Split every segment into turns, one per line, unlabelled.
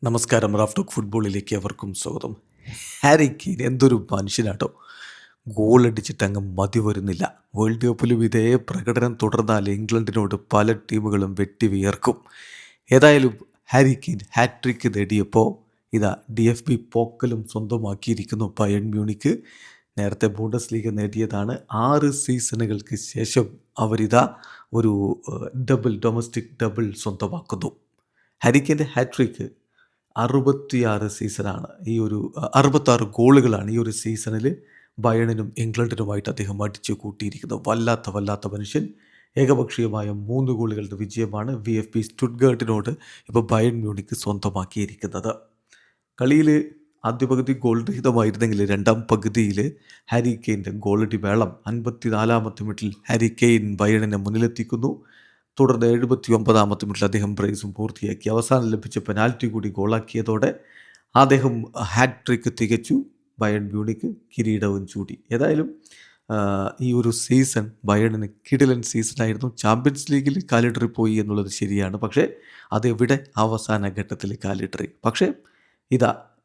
നമസ്കാരം. Raf talk ഫുട്ബോളിലേക്ക് അവർക്കും സ്വാഗതം. ഹാരി കെയ്ൻ എന്തൊരു മനുഷ്യനാട്ടോ. ഗോളടിച്ചിട്ട് അങ്ങ് മതി വരുന്നില്ല. വേൾഡ് കപ്പിലും ഇതേ പ്രകടനം തുടർന്നാൽ ഇംഗ്ലണ്ടിനോട് പല ടീമുകളും വെട്ടി വിയർക്കും. ഏതായാലും ഹാരി കെയ്ൻ ഹാട്രിക്ക് നേടിയപ്പോൾ ഇതാ DFB പോക്കലും സ്വന്തമാക്കിയിരിക്കുന്നു ബയേൺ മ്യൂണിക്ക്. നേരത്തെ ബൂണ്ടസ് ലീഗ് നേടിയതാണ്. 6 സീസണുകൾക്ക് ശേഷം അവരിതാ ഒരു ഡൊമസ്റ്റിക് ഡബിൾ സ്വന്തമാക്കുന്നു. ഹാരി കെയ്ൻ്റെ ഹാട്രിക്ക് 66 സീസണാണ്. 66 ഗോളുകളാണ് ഈ ഒരു സീസണിൽ ബയേണിനും ഇംഗ്ലണ്ടിനുമായിട്ട് അദ്ദേഹം അടിച്ചു കൂട്ടിയിരിക്കുന്നത്. വല്ലാത്ത മനുഷ്യൻ. ഏകപക്ഷീയമായ 3 ഗോളുകളുടെ വിജയമാണ് VfB സ്റ്റുട്ട്ഗർട്ടിനോട് ഇപ്പോൾ ബയേൺ മ്യൂണിക്ക് സ്വന്തമാക്കിയിരിക്കുന്നത്. കളിയിൽ ആദ്യ പകുതി ഗോൾ രഹിതമായിരുന്നെങ്കിൽ രണ്ടാം പകുതിയിൽ ഹാരി കെയ്ൻ്റെ ഗോളടി വേളം 54-ാമത്തെ മിനിറ്റിൽ ഹാരി കെയ്ൻ ബയേണിനെ മുന്നിലെത്തിക്കുന്നു. തുടർന്ന് 79-ാമത്തെ മിനിറ്റിൽ അദ്ദേഹം ബ്രേസും പൂർത്തിയാക്കി. അവസാനം ലഭിച്ച പെനാൽറ്റി കൂടി ഗോളാക്കിയതോടെ അദ്ദേഹം ഹാട്രിക്ക് തികച്ചു. ബയേൺ മ്യൂണിക്ക് കിരീടവും ചൂടി. ഏതായാലും ഈ ഒരു സീസൺ ബയേണിന് കിടിലൻ സീസണായിരുന്നു. ചാമ്പ്യൻസ് ലീഗിൽ കാലിടറിപ്പോയി എന്നുള്ളത് ശരിയാണ്. പക്ഷേ അതെവിടെ അവസാന ഘട്ടത്തിൽ കാലിടറി. പക്ഷേ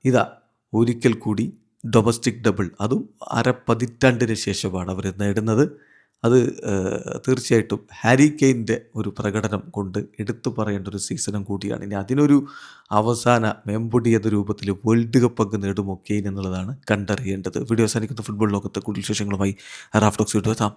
ഇതാ ഒരിക്കൽ കൂടി ഡൊമസ്റ്റിക് ഡബിൾ, അതും പതിറ്റാണ്ടിന് ശേഷമാണ് അവർ നേടുന്നത്. അത് തീർച്ചയായിട്ടും ഹാരി കെയ്ൻ്റെ ഒരു പ്രകടനം കൊണ്ട് എടുത്തു പറയേണ്ട ഒരു സീസണും കൂടിയാണ്. ഇനി അതിനൊരു അവസാന മെമ്പൊടി എന്ന രൂപത്തിൽ വേൾഡ് കപ്പ് അങ്ങ് നേടുമോ കെയ്ൻ എന്നുള്ളതാണ് കണ്ടറിയേണ്ടത്. വീഡിയോ അവസാനിക്കുന്ന ഫുട്ബോൾ ലോകത്തെ കൂടുതൽ വിശേഷങ്ങളുമായി റാഫ് ടോക്സ് വീണ്ടും എത്താം.